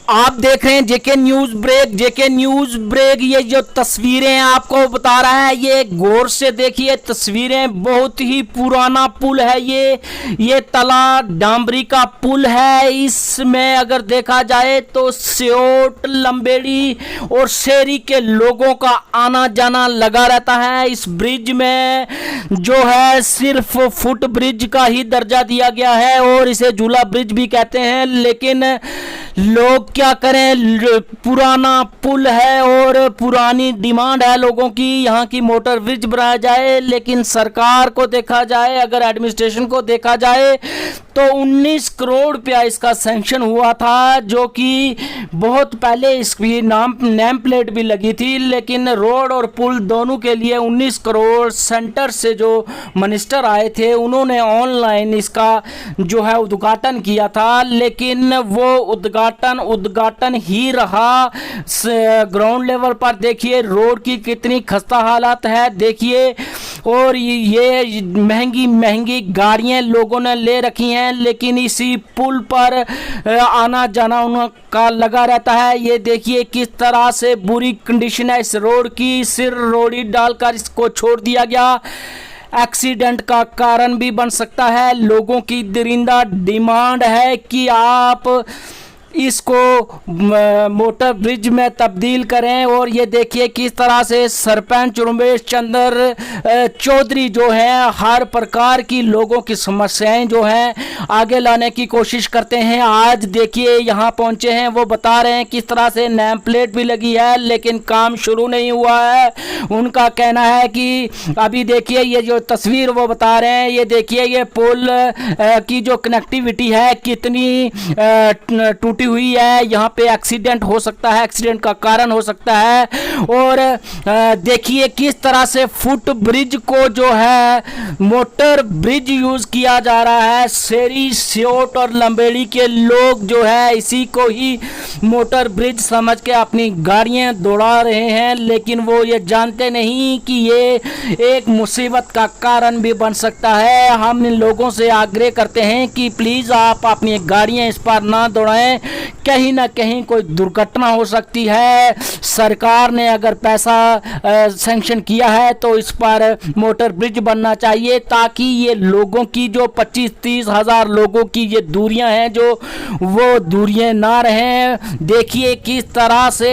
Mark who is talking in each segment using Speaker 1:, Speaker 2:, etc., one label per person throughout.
Speaker 1: आप देख रहे हैं JK news break. JK news break ये जो तस्वीरें आपको बता रहा है, ये गौर से देखिए तस्वीरें। बहुत ही पुराना पुल है ये तला डांबरी का पुल है। इसमें अगर देखा जाए तो सियोट, लंबेड़ी और शेरी के लोगों का आना जाना लगा रहता है। इस ब्रिज में जो है सिर्फ फुट ब्रिज का ही दर्जा दिया गया है और इसे झूला ब्रिज भी कहते हैं। लेकिन लोग क्या करें, पुराना पुल है और पुरानी डिमांड है लोगों की, यहाँ की मोटर ब्रिज बनाया जाए। लेकिन सरकार को देखा जाए, अगर एडमिनिस्ट्रेशन को देखा जाए तो 19 करोड़ रुपया इसका सैंक्शन हुआ था, जो कि बहुत पहले इसकी नेम प्लेट भी लगी थी। लेकिन रोड और पुल दोनों के लिए 19 करोड़ सेंटर से जो मिनिस्टर आए थे उन्होंने ऑनलाइन इसका जो है उद्घाटन किया था। लेकिन वो उद्घाटन ही रहा। ग्राउंड लेवल पर देखिए रोड की कितनी खस्ता हालत है देखिए। और ये महंगी महंगी गाड़ियां लोगों ने ले रखी हैं, लेकिन इसी पुल पर आना जाना उनका लगा रहता है। ये देखिए किस तरह से बुरी कंडीशन है इस रोड की। सिर रोड़ी डालकर इसको छोड़ दिया गया। एक्सीडेंट का कारण भी बन सकता है। लोगों की दरिंदा डिमांड है कि आप इसको मोटर ब्रिज में तब्दील करें। और ये देखिए किस तरह से सरपंच रमेश चंद्र चौधरी जो है हर प्रकार की लोगों की समस्याएं जो हैं आगे लाने की कोशिश करते हैं। आज देखिए यहाँ पहुँचे हैं, वो बता रहे हैं किस तरह से नेम प्लेट भी लगी है लेकिन काम शुरू नहीं हुआ है। उनका कहना है कि अभी देखिए ये जो तस्वीर वो बता रहे हैं, ये देखिए ये पुल की जो कनेक्टिविटी है कितनी टूटी हुई है। यहाँ पे एक्सीडेंट हो सकता है, एक्सीडेंट का कारण हो सकता है। और देखिए किस तरह से फुट ब्रिज को जो है मोटर ब्रिज यूज किया जा रहा है। शेरी, सियोट और लंबेड़ी के लोग जो है इसी को ही मोटर ब्रिज समझ के अपनी गाड़ियां दौड़ा रहे हैं, लेकिन वो ये जानते नहीं कि ये एक मुसीबत का कारण भी बन सकता है। हम इन लोगों से आग्रह करते हैं कि प्लीज आप अपनी गाड़ियां इस पर ना दौड़ाएं, कहीं ना कहीं कोई दुर्घटना हो सकती है। सरकार ने अगर पैसा सैंक्शन किया है तो इस पर मोटर ब्रिज बनना चाहिए, ताकि ये लोगों की जो 25-30 हज़ार लोगों की ये दूरियां हैं जो वो दूरियां ना रहें। देखिए किस तरह से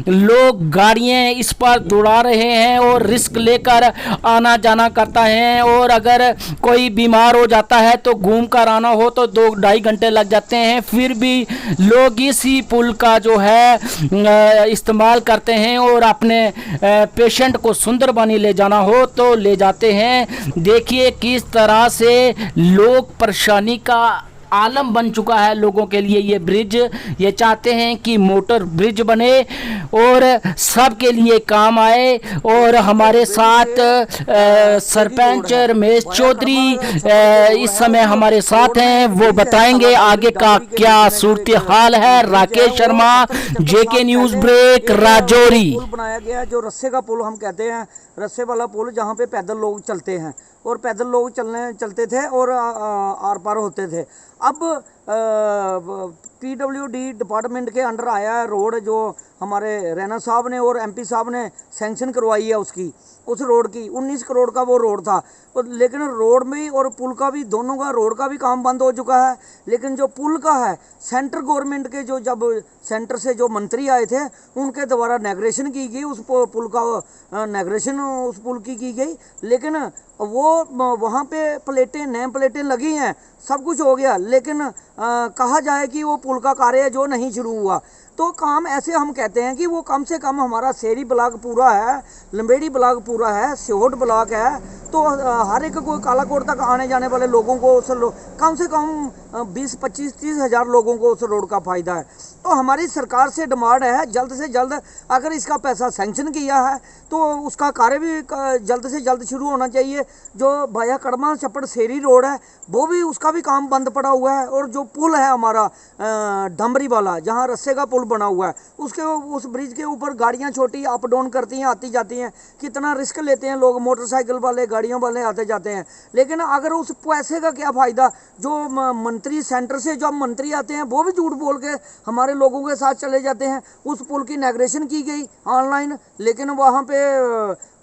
Speaker 1: लोग गाड़ियां इस पर दौड़ा रहे हैं और रिस्क लेकर आना जाना करता है। और अगर कोई बीमार हो जाता है तो घूम कर आना हो तो 2-2.5 घंटे लग जाते हैं। फिर भी लोग इसी पुल का जो है इस्तेमाल करते हैं और अपने पेशेंट को सुंदरबनी ले जाना हो तो ले जाते हैं। देखिए किस तरह से लोग परेशानी का आलम बन चुका है लोगों के लिए ये ब्रिज। ये चाहते हैं कि मोटर ब्रिज बने और सबके लिए काम आए। और हमारे साथ सरपंच रमेश चौधरी इस समय हमारे साथ हैं, वो बताएंगे आगे का क्या सूरत हाल है। Rakesh Sharma, JK news break, Rajouri.
Speaker 2: पुल बनाया गया है जो रस्से का पुल हम कहते हैं, रस्से वाला पुल जहाँ पे पैदल लोग चलते हैं और पैदल लोग चलते थे और आर पार होते थे। अब PWD डिपार्टमेंट के अंडर आया है रोड, जो हमारे रैना साहब ने और MP साहब ने सैंक्शन करवाई है उस रोड की। 19 करोड़ का वो रोड था, लेकिन रोड में और पुल का भी, दोनों का, रोड का भी काम बंद हो चुका है। लेकिन जो पुल का है, सेंट्रल गवर्नमेंट के जब सेंटर से जो मंत्री आए थे उनके द्वारा नेगरेशन की गई, उस पुल का नेगरेशन उस पुल की गई। लेकिन वो वहाँ पे प्लेटें, नेम प्लेटें लगी हैं, सब कुछ हो गया, लेकिन कहा जाए कि वो पुल का कार्य जो नहीं शुरू हुआ। तो काम ऐसे हम कहते हैं कि वो कम से कम हमारा शेरी ब्लॉक पूरा है, लंबेड़ी ब्लॉक पूरा है, सियोट ब्लॉक है, तो हर एक कोई कालाकोट तक आने जाने वाले लोगों को उस कम से कम 20-25-30 हज़ार लोगों को उस रोड का फ़ायदा है। तो हमारी सरकार से डिमांड है जल्द से जल्द, अगर इसका पैसा सैंक्शन किया है तो उसका कार्य भी जल्द से जल्द शुरू होना चाहिए। जो भाया कड़मा छप्पड़ शेरी रोड है वो भी, उसका भी काम बंद पड़ा हुआ है। और जो पुल है हमारा डंबरी वाला, जहाँ रस्से का पुल बना हुआ है, उस ब्रिज के ऊपर गाड़ियाँ छोटी अप डाउन करती हैं, आती जाती हैं, कितना रिस्क लेते हैं लोग, मोटरसाइकिल वाले, गाड़ियों वाले आते जाते हैं। लेकिन अगर उस पैसे का क्या फ़ायदा, जो मंत्री सेंटर से जो मंत्री आते हैं वो भी झूठ बोल के हमारे लोगों के साथ चले जाते हैं। उस पुल की इनॉग्रेशन की गई ऑनलाइन, लेकिन वहाँ पे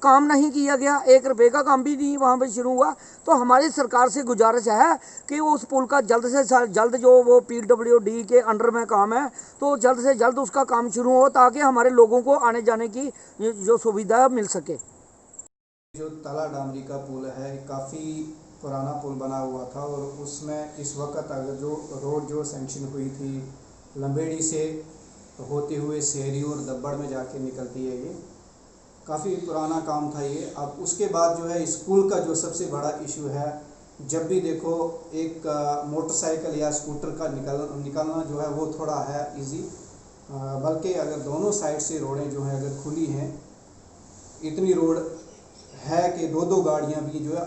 Speaker 2: काम नहीं किया गया, 1 रुपये का काम भी नहीं वहाँ पे शुरू हुआ। तो हमारी सरकार से गुजारिश है कि उस पुल का जल्द से जल्द, जो वो PWD के अंडर में काम है, तो जल्द से जल्द उसका काम शुरू हो, ताकि हमारे लोगों को आने जाने की जो सुविधा मिल सके।
Speaker 3: जो तला डामरी का पुल है काफ़ी पुराना पुल बना हुआ था, और उसमें इस वक्त अगर जो रोड जो सेंक्शन हुई थी लंबेड़ी से होते हुए शहरी और दब्बड़ में जाके निकलती है, ये काफ़ी पुराना काम था ये। अब उसके बाद जो है इस पुल का जो सबसे बड़ा इशू है, जब भी देखो एक मोटरसाइकिल या स्कूटर का निकलना जो है वो थोड़ा है इजी, बल्कि अगर दोनों साइड से रोडें जो हैं अगर खुली हैं, इतनी रोड है कि 2-2 गाड़ियां भी जो है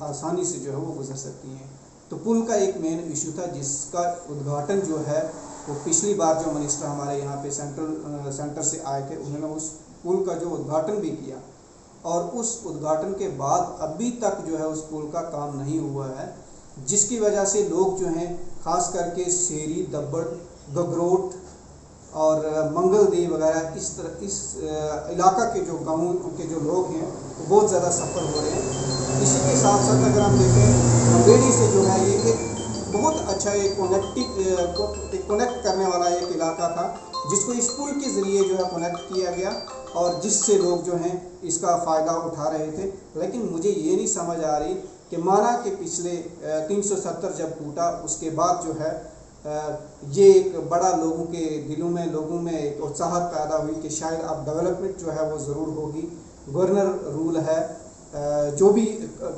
Speaker 3: आसानी से जो है वो गुजर सकती हैं। तो पुल का एक मेन इशू था, जिसका उद्घाटन जो है वो पिछली बार जो मिनिस्टर हमारे यहाँ पे सेंटर से आए थे, उन्होंने उस पुल का जो उद्घाटन भी किया, और उस उद्घाटन के बाद अभी तक जो है उस पुल का काम नहीं हुआ है, जिसकी वजह से लोग जो हैं खास करके शेरी, दब्बड़, गगरोट और मंगलदेव वगैरह इस इलाका के जो गाँव के जो लोग हैं वो बहुत ज़्यादा सफ़र हो रहे हैं। इसी के साथ साथ अगर हम देखें लंबेड़ी से जो है ये एक बहुत अच्छा एक कनेक्ट करने वाला एक इलाका था, जिसको इस पुल के ज़रिए जो है कनेक्ट किया गया, और जिससे लोग जो हैं इसका फ़ायदा उठा रहे थे। लेकिन मुझे ये नहीं समझ आ रही कि माना कि पिछले 370 जब टूटा, उसके बाद जो है ये एक बड़ा लोगों के दिलों में, लोगों में एक उत्साह पैदा हुई कि शायद अब डेवलपमेंट जो है वो ज़रूर होगी। गवर्नर रूल है, जो भी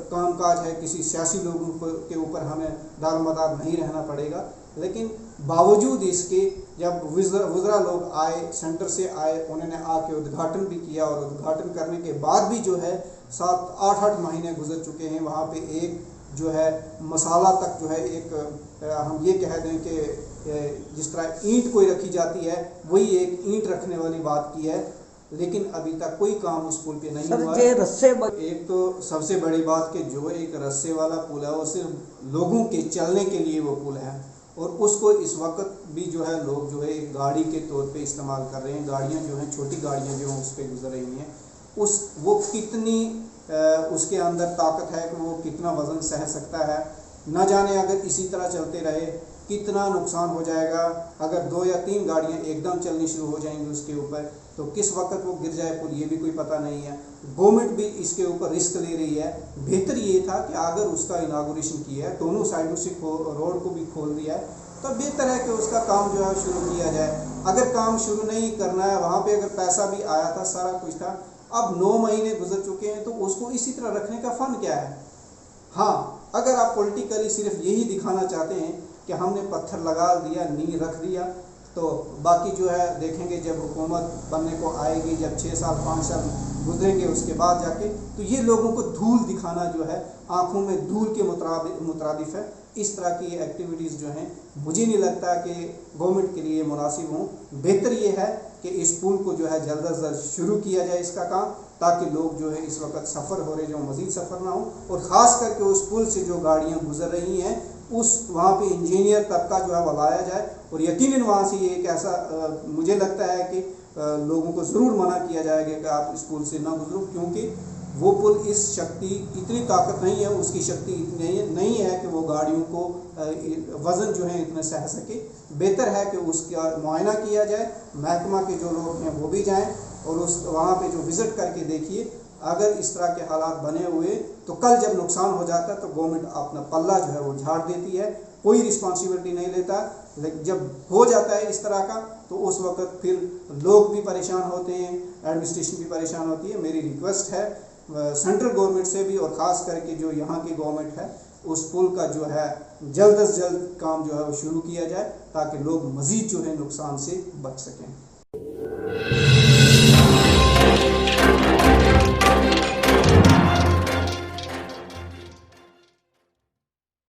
Speaker 3: कामकाज है किसी सियासी लोगों के ऊपर हमें दारोमदार नहीं रहना पड़ेगा। लेकिन बावजूद इसके जब वज़रा लोग आए, सेंटर से आए, उन्होंने आके उद्घाटन भी किया, और उद्घाटन करने के बाद भी जो है 7-8 महीने गुजर चुके हैं। वहाँ पे एक जो है मसाला तक जो है एक हम ये कह दें कि जिस तरह ईंट कोई रखी जाती है, वही एक ईंट रखने वाली बात की है, लेकिन अभी तक कोई काम उस पुल पे नहीं हुआ है। एक तो सबसे बड़ी बात कि जो एक रस्से वाला पुल है वो सिर्फ लोगों के चलने के लिए वो पुल है, और उसको इस वक्त भी जो है लोग जो है एक गाड़ी के तौर पे इस्तेमाल कर रहे हैं। गाड़ियां जो हैं, छोटी गाड़ियां जो हैं उस पर गुजर रही हैं। वो कितनी उसके अंदर ताकत है कि वो कितना वज़न सह सकता है, न जाने अगर इसी तरह चलते रहे कितना नुकसान हो जाएगा। अगर 2 या 3 गाड़ियां एकदम चलनी शुरू हो जाएंगी उसके ऊपर, तो किस वक्त वो गिर जाए पुल, ये भी कोई पता नहीं है। गवर्नमेंट भी इसके ऊपर रिस्क ले रही है। बेहतर ये था कि अगर उसका इनागुरेशन किया है, दोनों साइडों से रोड को भी खोल दिया है, तो बेहतर है कि उसका काम जो है शुरू किया जाए। अगर काम शुरू नहीं करना है, वहाँ पे अगर पैसा भी आया था, सारा कुछ था, अब 9 महीने गुजर चुके हैं, तो उसको इसी तरह रखने का फ़न क्या है? हाँ, अगर आप पॉलिटिकली सिर्फ यही दिखाना चाहते हैं कि हमने पत्थर लगा दिया, नींव रख दिया, तो बाकी जो है देखेंगे जब हुकूमत बनने को आएगी, जब 6 साल 5 साल गुजरेंगे उसके बाद जाके, तो ये लोगों को धूल दिखाना जो है आंखों में धूल के मुतरादिफ है। इस तरह की एक्टिविटीज़ जो हैं मुझे नहीं लगता कि गवर्नमेंट के लिए मुनासिब हों। बेहतर ये है कि इस पुल को जो है जल्द अज जल्द शुरू किया जाए इसका काम, ताकि लोग जो है इस वक्त सफ़र हो रहे जो मज़ीद सफ़र ना हो, और ख़ास करके उस पुल से जो गाड़ियाँ गुजर रही हैं वहाँ पे इंजीनियर तबका जो है वो लाया जाए, और यकीनन वहाँ से ये एक ऐसा मुझे लगता है कि लोगों को ज़रूर मना किया जाएगा कि आप इस पुल से ना गुजरो, क्योंकि वो पुल इस शक्ति इतनी ताकत नहीं है, उसकी शक्ति इतनी नहीं है कि वो गाड़ियों को वज़न जो है इतना सह सके। बेहतर है कि उसका मुआयना किया जाए, महकमा के जो लोग हैं वो भी जाएं और उस वहाँ पे जो विज़िट करके देखिए। अगर इस तरह के हालात बने हुए तो कल जब नुकसान हो जाता है तो गवर्नमेंट अपना पल्ला जो है वो झाड़ देती है, कोई रिस्पॉन्सिबिलिटी नहीं लेता। लेकिन जब हो जाता है इस तरह का तो उस वक्त फिर लोग भी परेशान होते हैं, एडमिनिस्ट्रेशन भी परेशान होती है। मेरी रिक्वेस्ट है सेंट्रल गवर्नमेंट से भी, और ख़ास करके जो यहाँ की गवर्नमेंट है, उस पुल का जो है जल्द से जल्द काम जो है वो शुरू किया जाए, ताकि लोग मज़ीद जो है नुकसान से बच सकें।